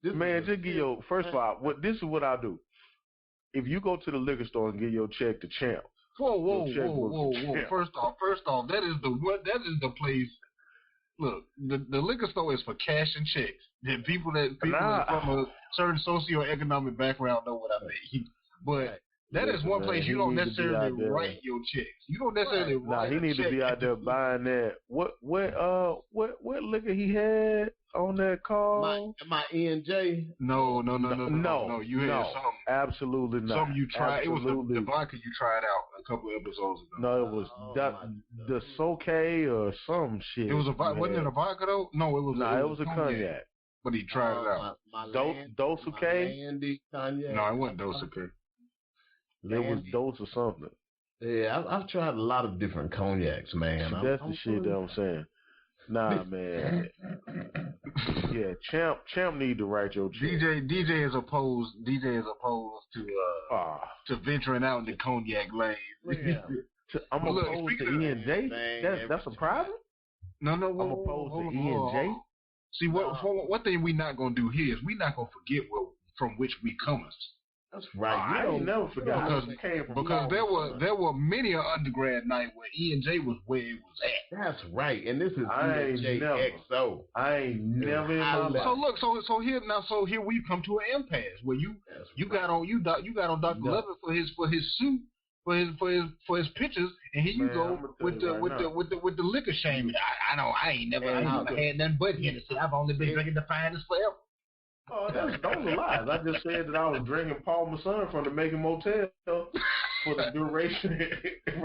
man, just give your. First of all, this is what I do. If you go to the liquor store and give your check to Champ. Whoa. First off, that is the place. Look, the liquor store is for cash and checks. And people from a certain socioeconomic background know what I mean. But that is one place you don't necessarily write your checks. You don't necessarily write. He need to be out there buying that. What liquor he had on that call? My E&J. No. You had something. Absolutely not. Something you tried. Absolutely. It was the vodka you tried out a couple of episodes ago. No, it was the Soke or some shit. It was wasn't it a vodka though? No, it was. It was a cognac. But he tried it out. Dosuke? No, it wasn't Dosuke. It was Dose or something. Yeah, I've tried a lot of different cognacs, man. That's the shit that I'm saying. Nah, man. Yeah, Champ need to write your check. DJ is opposed to venturing out in the cognac lane. Yeah. I'm opposed to E&J. That's a problem. No. I'm opposed to E&J. See, one thing we not gonna do here is we not gonna forget from which we comers. That's right. I ain't never forgot because there were many an undergrad night where E&J was where it was at. That's right, and this is E&J XO. I ain't never in my life. So look, so here we come to an impasse where you got on Dr. Levitt for his suit. For his pictures, and here you go with the liquor shaming. I ain't never had nothing but Hennessy. I've only been drinking the finest forever. Oh, those are lies. I just said that I was drinking Paul Masson from the Macon Motel for the duration of my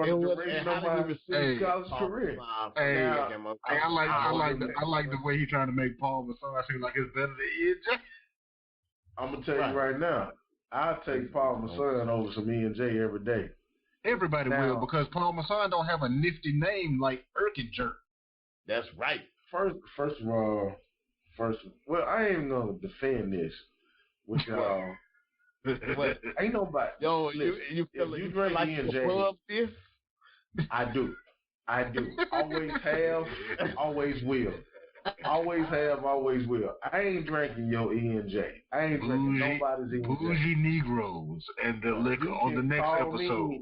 college career. I like the way he's trying to make Paul Masson seem like it's better than E&J. I'm gonna tell you right now, I'll take Paul Masson over some E&J every day. Everybody will, because Paul Masson don't have a nifty name like Erkinger. That's right. First of all, I ain't even gonna defend this with y'all. Ain't nobody. Yo, you feel you drink like E&J? I do. Always have, always will. Always have, always will. I ain't drinking your E&J. I ain't drinking nobody's E&J. Bougie Negroes and the liquor on the next episode.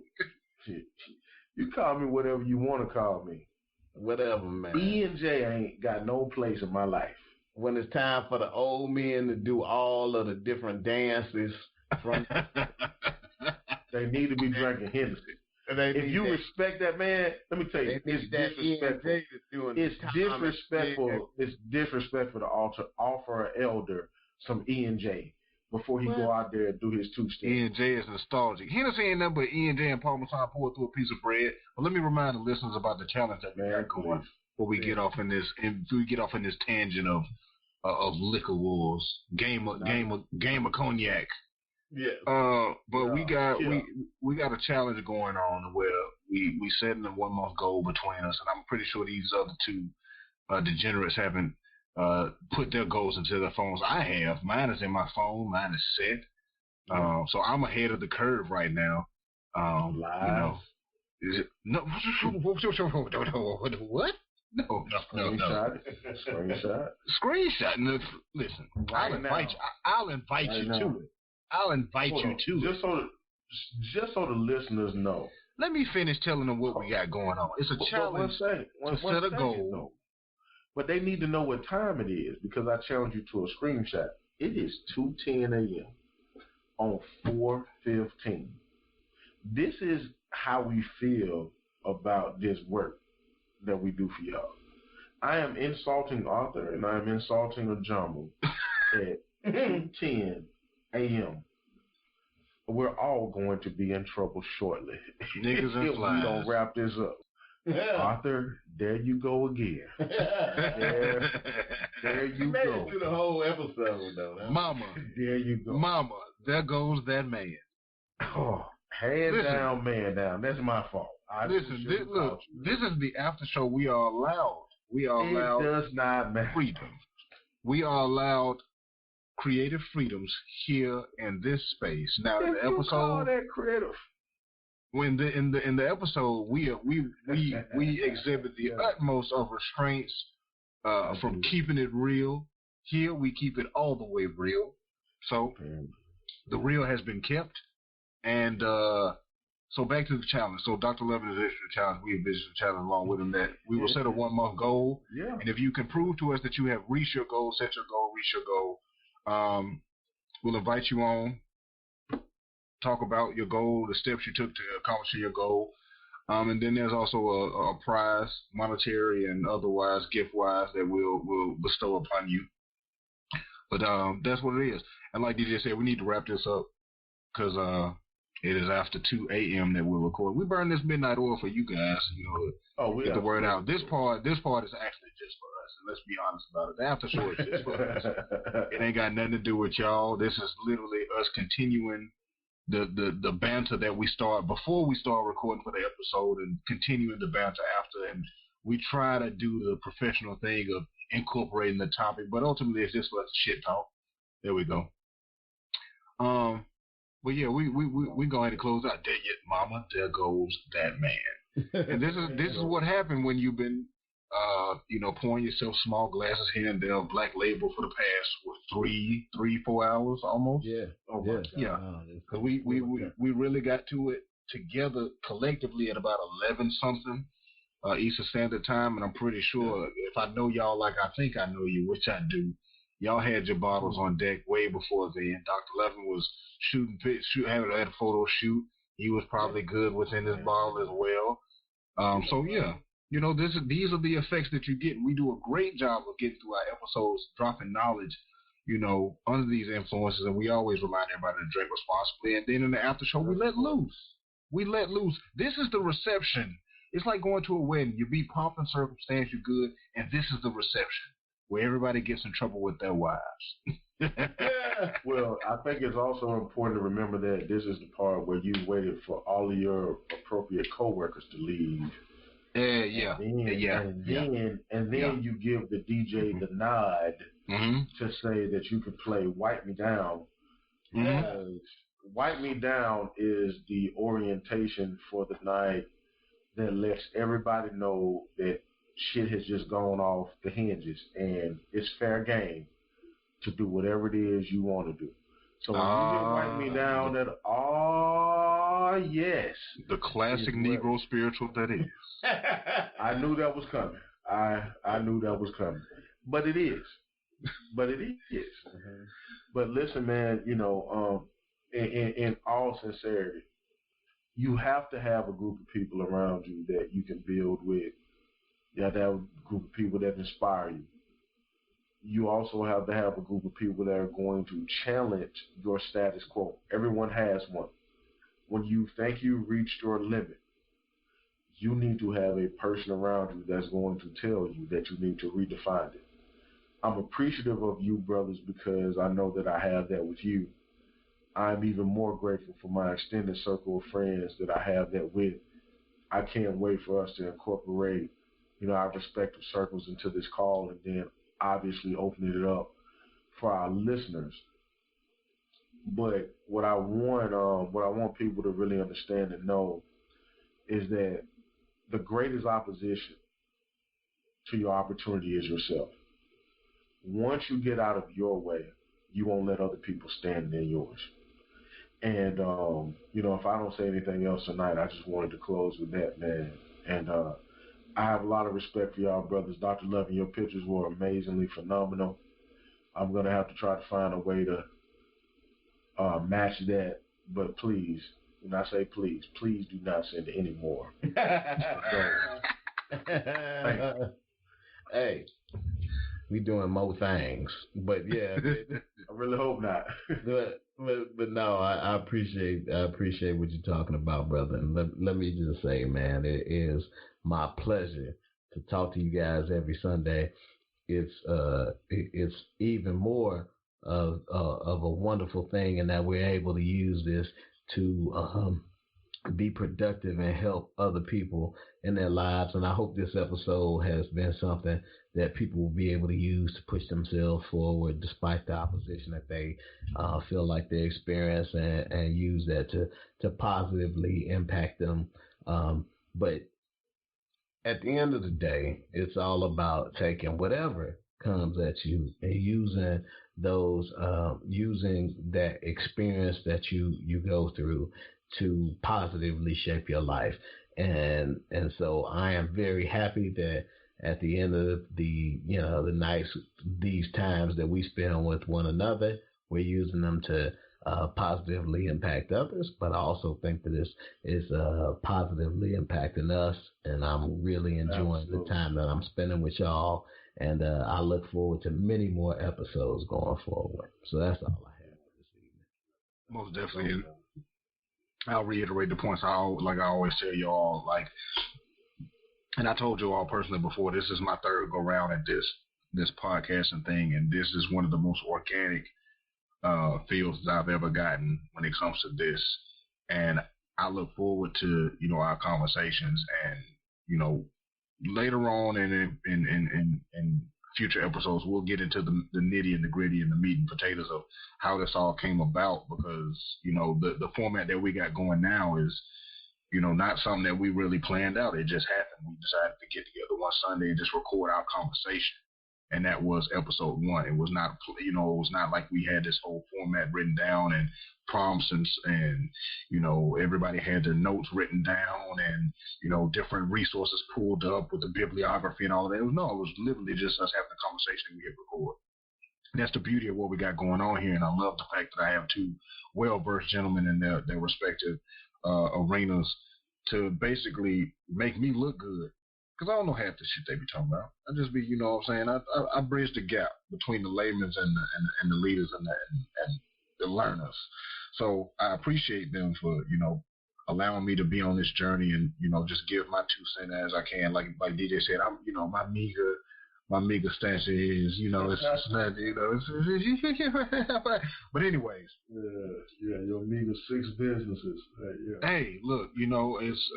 You call me whatever you want to call me. Whatever, man. E&J ain't got no place in my life. When it's time for the old men to do all of the different dances, they need to be drinking Hennessy. If you respect that man, let me tell you, it's disrespectful. It's disrespectful to offer an elder some E&J before he go out there and do his two-step. E&J is nostalgic. Hennessy ain't nothing but E&J and Parmesan poured through a piece of bread. But let me remind the listeners about the challenge that we got going before we get off in this tangent of liquor wars, game of cognac. Yeah. But we got a challenge going on where we setting a 1 month goal between us, and I'm pretty sure these other two degenerates haven't put their goals into their phones. I have. Mine is in my phone. Mine is set. So I'm ahead of the curve right now. Lies. Is it no? What? No. Screenshot. No, listen, right I'll invite you to it. I'll invite you to it. Just so the listeners know. Let me finish telling them what we got going on. It's a challenge to set a goal. Though. But they need to know what time it is because I challenged you to a screenshot. It is 2:10 a.m. on 4/15. This is how we feel about this work that we do for y'all. I am insulting Arthur and I am insulting Ajamu at 2:10 a.m. We're all going to be in trouble shortly. Niggas and flies. We don't wrap this up. Arthur, there you go again. there you made go. It through the whole episode, though. Huh? Mama, there you go. Mama, there goes that man. Oh, down, man down. That's my fault. This is the after show. We are allowed. It does not matter. Freedom. We are allowed creative freedoms here in this space. Now, in the episode, call that creative. When in the episode, we exhibit the utmost of restraints from keeping it real. Here, we keep it all the way real. So, the real has been kept. And so back to the challenge. So Dr. Levin is issued a challenge. We envision a challenge along with him that we will set a 1 month goal. Yeah. And if you can prove to us that you have reached your goal, set your goal, reach your goal, we'll invite you on, talk about your goal, the steps you took to accomplishing your goal. And then there's also a prize, monetary and otherwise, gift-wise, that we'll bestow upon you. But that's what it is. And like DJ said, we need to wrap this up because it is after 2 a.m. that we'll record. We burn this midnight oil for you guys, get the word out. This part is actually just for us. And let's be honest about it. The after show is just for us. It ain't got nothing to do with y'all. This is literally us continuing the banter that we start before we start recording for the episode and continuing the banter after. And we try to do the professional thing of incorporating the topic, but ultimately it's just for us to shit talk. There we go. But yeah, we go ahead and close out. There you, mama, there goes that man. And this is what happened when you've been pouring yourself small glasses here and there of Black Label for the past 4 hours almost. Yeah. Yeah. Because we really got to it together collectively at about 11 something Eastern Standard Time, and I'm pretty sure if I know y'all like I think I know you, which I do, y'all had your bottles on deck way before then. Dr. Levin was having a photo shoot. He was probably good within his bottle as well. So yeah, these are the effects that you get. We do a great job of getting through our episodes, dropping knowledge, under these influences, and we always remind everybody to drink responsibly. And then in the after show, we let loose. This is the reception. It's like going to a wedding. You be pomp and circumstance, you're good, and this is the reception where everybody gets in trouble with their wives. Well, I think it's also important to remember that this is the part where you waited for all of your appropriate coworkers to leave. And then you give the DJ the nod to say that you can play Wipe Me Down. Because Wipe Me Down is the orientation for the night that lets everybody know that shit has just gone off the hinges and it's fair game to do whatever it is you want to do. So when you get Wipe Me Down, yes. The classic Negro spiritual that is. I knew that was coming. I knew that was coming. But it is. But listen, man, in all sincerity, you have to have a group of people around you that you can build with. You have to have a group of people that inspire you. You also have to have a group of people that are going to challenge your status quo. Everyone has one. When you think you've reached your limit, you need to have a person around you that's going to tell you that you need to redefine it. I'm appreciative of you, brothers, because I know that I have that with you. I'm even more grateful for my extended circle of friends that I have that with. I can't wait for us to incorporate, our respective circles into this call and then obviously opening it up for our listeners. But what I want people to really understand and know is that the greatest opposition to your opportunity is yourself. Once you get out of your way, you won't let other people stand in yours. And, if I don't say anything else tonight, I just wanted to close with that, man. And I have a lot of respect for y'all brothers. Dr. Love, your pictures were amazingly phenomenal. I'm going to have to try to find a way to match that. But please, when I say please do not send any more. Hey, we doing more things, but yeah, I really hope not. but no, I appreciate what you're talking about, brother. And let me just say, man, it is my pleasure to talk to you guys every Sunday. It's even more of a wonderful thing, in that we're able to use this to be productive and help other people in their lives. And I hope this episode has been something that people will be able to use to push themselves forward despite the opposition that they feel like they experience, and use that to positively impact them. But at the end of the day, it's all about taking whatever comes at you and using that experience that you go through to positively shape your life. And so I am very happy that at the end of the nights, these times that we spend with one another, we're using them to positively impact others, but I also think that this is positively impacting us, and I'm really enjoying the time that I'm spending with y'all, and I look forward to many more episodes going forward. So that's all I have for this evening. Most definitely. I'll reiterate the points I always tell y'all, and I told you all personally before, this is my third go round at this podcasting thing, and this is one of the most organic feels that I've ever gotten when it comes to this. And I look forward to, our conversations, and, later on in future episodes, we'll get into the nitty and the gritty and the meat and potatoes of how this all came about, because, the format that we got going now is, not something that we really planned out. It just happened. We decided to get together one Sunday and just record our conversation. And that was episode 1. It was not, it was not like we had this whole format written down and prompts and everybody had their notes written down and, different resources pulled up with the bibliography and all of that. It was literally just us having a conversation we hit record. And that's the beauty of what we got going on here. And I love the fact that I have two well-versed gentlemen in their respective arenas to basically make me look good. Because I don't know half the shit they be talking about. I just be, I bridge the gap between the laymen's and the leaders and the learners. So I appreciate them for, allowing me to be on this journey and, just give my 2 cents as I can. Like DJ said, I'm, my meager stature is, it's not, but anyways. Yeah, your meager 6 businesses. Yeah. Hey, look, it's,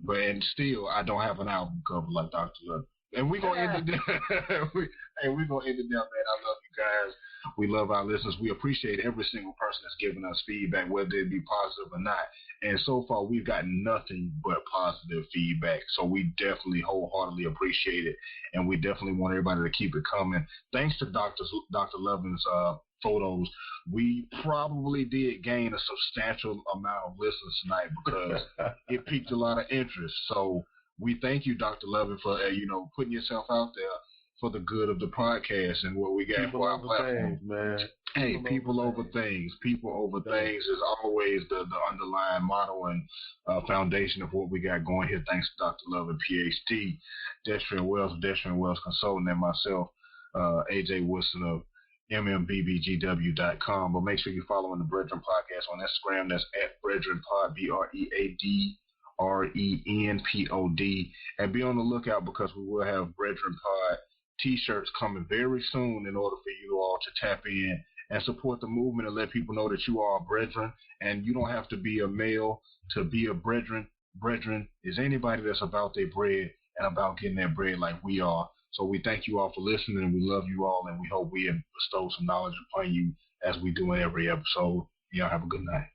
but and still, I don't have an album cover like Dr. Love. And we're gonna end it there. We're gonna end it there, man. I love you guys. We love our listeners. We appreciate every single person that's giving us feedback, whether it be positive or not. And so far, we've gotten nothing but positive feedback. So we definitely wholeheartedly appreciate it, and we definitely want everybody to keep it coming. Thanks to Dr. Lovin's photos, we probably did gain a substantial amount of listeners tonight because it piqued a lot of interest. So we thank you, Dr. Lovin, for putting yourself out there for the good of the podcast and what we got people for our platform. Things, man. Hey, people over things. People over things is always the underlying motto and foundation of what we got going here. Thanks to Dr. Lovin, PhD, Destrian Wells Consulting, and myself, AJ Woodson of MMBBGW.com. But make sure you're following the BREADren Podcast on Instagram. That's at BREADren Pod, BREADRENPOD. And be on the lookout because we will have BREADren Pod T-shirts coming very soon in order for you all to tap in and support the movement and let people know that you are a brethren. And you don't have to be a male to be a brethren. Brethren is anybody that's about their bread and about getting their bread like we are. So we thank you all for listening, and we love you all, and we hope we have bestowed some knowledge upon you as we do in every episode. Y'all have a good night.